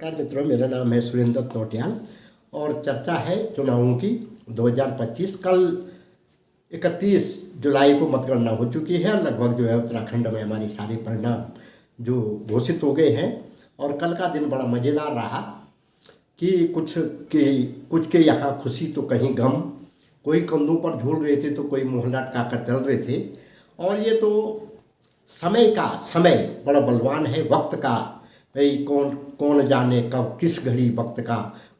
नमस्कार मित्रों, मेरा नाम है सुरेंद्र नौटियाल और चर्चा है चुनावों की 2025। कल 31 जुलाई को मतगणना हो चुकी है। लगभग जो है उत्तराखंड में हमारे सारे परिणाम जो घोषित हो गए हैं और कल का दिन बड़ा मज़ेदार रहा कि कुछ के यहाँ खुशी तो कहीं गम, कोई कंधों पर झूल रहे थे तो कोई मुँह लटका कर चल रहे थे। और ये तो समय बड़ा बलवान है, वक्त का भाई कौन जाने कब किस घड़ी वक्त का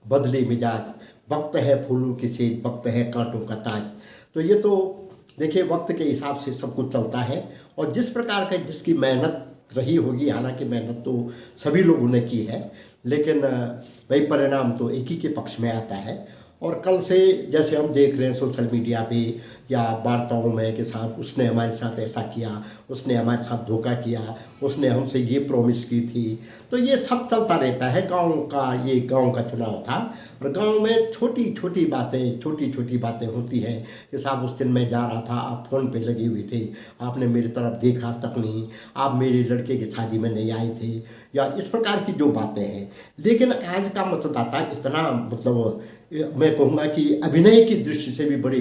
बदले मिजाज, वक्त है फूलों की सेज, वक्त है कांटों का ताज। तो ये तो देखिए वक्त के हिसाब से सब कुछ चलता है और जिस प्रकार का जिसकी मेहनत रही होगी, हालांकि मेहनत तो सभी लोगों ने की है, लेकिन वही परिणाम तो एक ही के पक्ष में आता है। और कल से जैसे हम देख रहे हैं सोशल मीडिया पे या वार्ताओं में कि साहब उसने हमारे साथ ऐसा किया, उसने हमारे साथ धोखा किया, उसने हमसे ये प्रॉमिस की थी, तो ये सब चलता रहता है। ये गांव का चुनाव था और गांव में छोटी छोटी बातें होती हैं कि साहब उस दिन मैं जा रहा था, आप फ़ोन पे लगे हुए थे, आपने मेरी तरफ देखा तक नहीं, आप मेरे लड़के की शादी में नहीं आए थे, या इस प्रकार की जो बातें हैं। लेकिन आज का मतदाता इतना मैं कहूँगा कि अभिनय की दृष्टि से भी बड़ी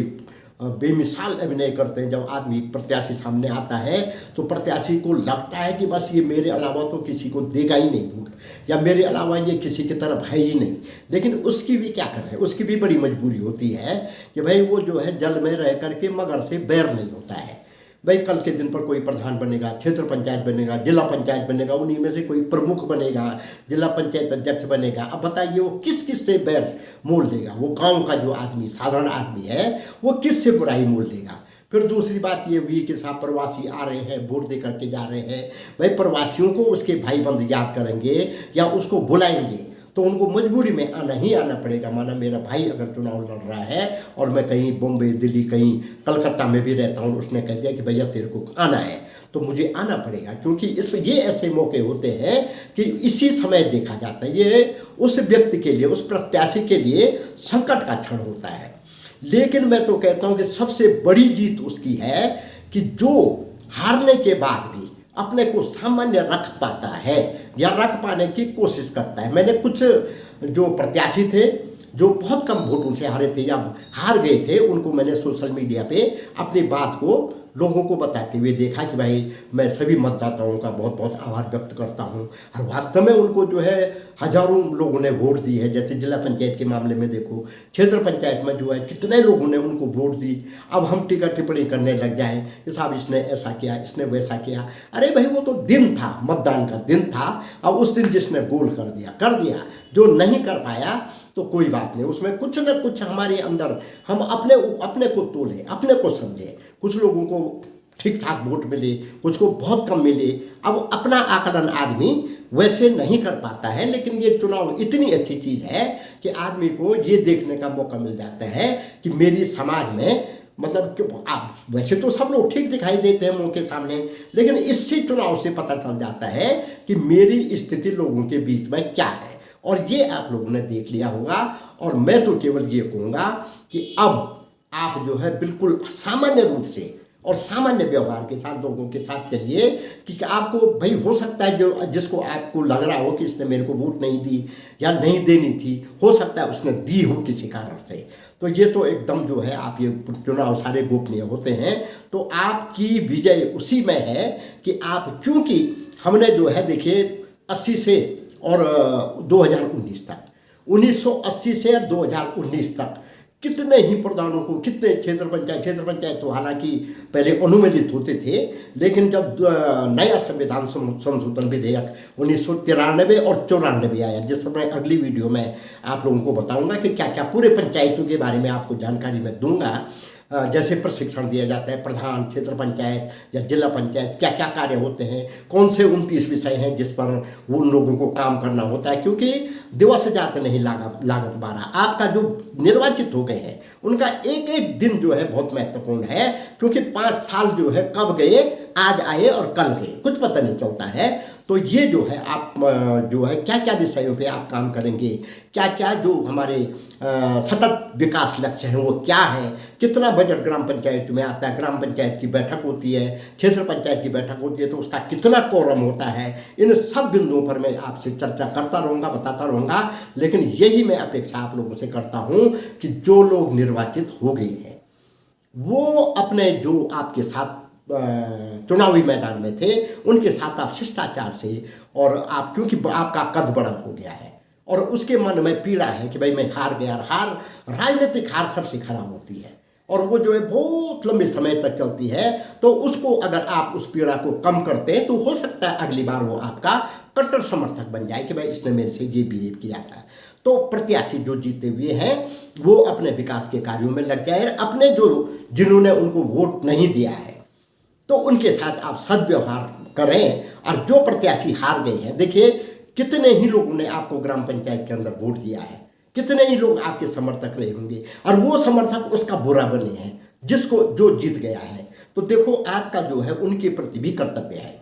बेमिसाल अभिनय करते हैं। जब आदमी प्रत्याशी सामने आता है तो प्रत्याशी को लगता है कि बस ये मेरे अलावा तो किसी को देगा ही नहीं वोट, या मेरे अलावा ये किसी की तरफ है ही नहीं। लेकिन उसकी भी क्या कर रहे हैं, उसकी भी बड़ी मजबूरी होती है कि भाई वो जो है जल में रह करके मगर से बैर नहीं होता है। भाई कल के दिन पर कोई प्रधान बनेगा, क्षेत्र पंचायत बनेगा, जिला पंचायत बनेगा, उन्हीं में से कोई प्रमुख बनेगा, जिला पंचायत अध्यक्ष बनेगा। अब बताइए वो किस किस से बैर मोल लेगा? वो गांव का जो आदमी, साधारण आदमी है, वो किस से बुराई मोल लेगा? फिर दूसरी बात ये हुई कि साहब प्रवासी आ रहे हैं, वोट दे करके जा रहे हैं। भाई प्रवासियों को उसके भाई बंद याद करेंगे या उसको बुलाएंगे तो उनको मजबूरी में आना पड़ेगा। माना मेरा भाई अगर चुनाव लड़ रहा है और मैं कहीं बॉम्बे, दिल्ली, कहीं कलकत्ता में भी रहता हूँ, उसने कह दिया कि भैया तेरे को आना है तो मुझे आना पड़ेगा, क्योंकि इसमें ये ऐसे मौके होते हैं कि इसी समय देखा जाता है। ये उस व्यक्ति के लिए, उस प्रत्याशी के लिए संकट का क्षण होता है। लेकिन मैं तो कहता हूँ कि सबसे बड़ी जीत उसकी है कि जो हारने के बाद भी अपने को सामान्य रख पाता है या रख पाने की कोशिश करता है। मैंने कुछ जो प्रत्याशी थे जो बहुत कम वोटों से हारे थे या हार गए थे, उनको मैंने सोशल मीडिया पे अपनी बात को लोगों को बताते हुए देखा कि भाई मैं सभी मतदाताओं का बहुत बहुत आभार व्यक्त करता हूं। और वास्तव में उनको जो है हजारों लोगों ने वोट दी है। जैसे जिला पंचायत के मामले में देखो, क्षेत्र पंचायत में जो है कितने लोगों ने उनको वोट दी। अब हम टीका टिप्पणी करने लग जाए कि साहब इसने ऐसा किया, इसने वैसा किया। अरे भाई वो तो दिन था, मतदान का दिन था। अब उस दिन जिसने गोल कर दिया, जो नहीं कर पाया तो कोई बात नहीं, उसमें कुछ न कुछ हमारे अंदर हम अपने को तोले, अपने को समझे। कुछ लोगों को ठीक ठाक वोट मिले, कुछ को बहुत कम मिले। अब अपना आकलन आदमी वैसे नहीं कर पाता है, लेकिन ये चुनाव इतनी अच्छी चीज़ है कि आदमी को ये देखने का मौका मिल जाता है कि मेरी समाज में वैसे तो सब लोग ठीक दिखाई देते हैं मुंह के सामने, लेकिन इससे चुनाव से पता चल जाता है कि मेरी स्थिति लोगों के बीच में क्या है। और ये आप लोगों ने देख लिया होगा। और मैं तो केवल ये कहूँगा कि अब आप जो है बिल्कुल सामान्य रूप से और सामान्य व्यवहार के साथ लोगों के साथ चलिए कि आपको भाई हो सकता है जिसको आपको लग रहा हो कि इसने मेरे को वोट नहीं दी या नहीं देनी थी, हो सकता है उसने दी हो किसी कारण से। तो ये तो एकदम जो है, आप ये चुनाव सारे गोपनीय होते हैं, तो आपकी विजय उसी में है कि आप, क्योंकि हमने जो है देखिए 80 से और 2019 तक, 1980 से 2019 तक कितने ही प्रधानों को, कितने क्षेत्र पंचायत तो हालांकि पहले अनुमोदित होते थे, लेकिन जब नया संविधान संशोधन विधेयक 1993 और 94 आया, जिस समय अगली वीडियो में आप लोगों को बताऊंगा कि क्या क्या पूरे पंचायतों के बारे में आपको जानकारी मैं दूंगा। जैसे प्रशिक्षण दिया जाता है, प्रधान, क्षेत्र पंचायत या जिला पंचायत क्या क्या कार्य होते हैं, कौन से 29 विषय हैं जिस पर उन लोगों को काम करना होता है, क्योंकि दिवस जात नहीं लागत 12। आपका जो निर्वाचित हो गए हैं उनका एक एक दिन जो है बहुत महत्वपूर्ण है, क्योंकि 5 साल जो है कब गए आज आए और कल गए, कुछ पता नहीं चलता है। तो ये जो है आप जो है क्या क्या विषयों पे आप काम करेंगे, क्या क्या जो हमारे सतत विकास लक्ष्य हैं वो क्या है, कितना बजट ग्राम पंचायत में आता है, ग्राम पंचायत की बैठक होती है, क्षेत्र पंचायत की बैठक होती है तो उसका कितना कोरम होता है, इन सब बिंदुओं पर मैं आपसे चर्चा करता रहूँगा, बताता रहूँगा। लेकिन यही मैं अपेक्षा आप लोगों से करता हूँ कि जो लोग निर्वाचित हो गए हैं वो अपने जो आपके साथ चुनावी मैदान में थे उनके साथ आप शिष्टाचार से, और आप क्योंकि आपका कद बड़ा हो गया है और उसके मन में पीड़ा है कि भाई मैं हार गया, हार राजनीतिक हार सबसे खराब होती है और वो जो है बहुत लंबे समय तक चलती है। तो उसको अगर आप उस पीड़ा को कम करते हैं तो हो सकता है अगली बार वो आपका कट्टर समर्थक बन जाए कि भाई इसने मेरे से ये बिहेव किया था। तो प्रत्याशी जो जीते हुए हैं वो अपने विकास के कार्यों में लग जाए, अपने जो जिन्होंने उनको वोट नहीं दिया है तो उनके साथ आप सद्व्यवहार करें। और जो प्रत्याशी हार गए हैं, देखिए कितने ही लोगों ने आपको ग्राम पंचायत के अंदर वोट दिया है, कितने ही लोग आपके समर्थक रहे होंगे और वो समर्थक उसका बुरा बने हैं जिसको जो जीत गया है। तो देखो आपका जो है उनके प्रति भी कर्तव्य है।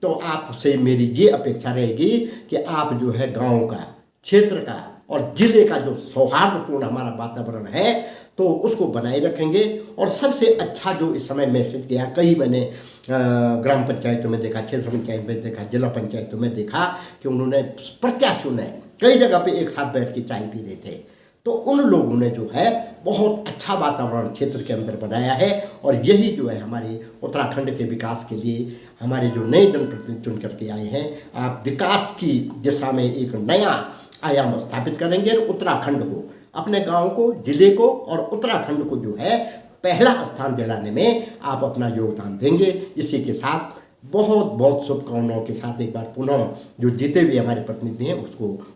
तो आपसे मेरी ये अपेक्षा रहेगी कि आप जो है गाँव का, क्षेत्र का और जिले का जो सौहार्दपूर्ण हमारा वातावरण है तो उसको बनाए रखेंगे। और सबसे अच्छा जो इस समय मैसेज गया, कई मैंने ग्राम पंचायतों में देखा, क्षेत्र पंचायत में देखा, जिला पंचायतों में देखा कि उन्होंने प्रत्याशियों ने कई जगह पे एक साथ बैठ के चाय पी रहे थे। तो उन लोगों ने जो है बहुत अच्छा वातावरण क्षेत्र के अंदर बनाया है और यही जो है हमारे उत्तराखंड के विकास के लिए हमारे जो नए जनप्रतिनिधि चुन करके आए हैं, आप विकास की दिशा में एक नया आयाम स्थापित करेंगे। उत्तराखंड को, अपने गांव को, जिले को और उत्तराखंड को जो है पहला स्थान दिलाने में आप अपना योगदान देंगे। इसी के साथ बहुत बहुत शुभकामनाओं के साथ एक बार पुनः जो जीते हुए हमारे प्रतिनिधि हैं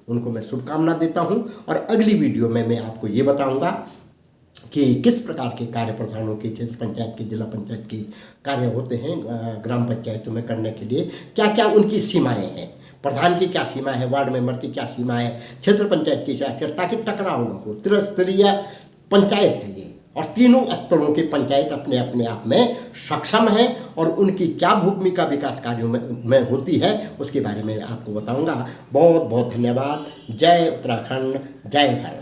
उनको मैं शुभकामना देता हूं। और अगली वीडियो में मैं आपको ये बताऊंगा कि किस प्रकार के कार्य प्रधानों के, क्षेत्र पंचायत के, जिला पंचायत के कार्य होते हैं ग्राम पंचायतों में करने के लिए, क्या क्या उनकी सीमाएँ हैं, प्रधान की क्या सीमा है, वार्ड मेंबर की क्या सीमा है, क्षेत्र पंचायत की क्या है, ताकि टकराव न हो। त्रिस्तरीय पंचायत है ये और तीनों स्तरों की पंचायत अपने अपने आप में सक्षम है और उनकी क्या भूमिका विकास कार्यों में होती है उसके बारे में आपको बताऊंगा। बहुत बहुत धन्यवाद। जय उत्तराखंड, जय भारत।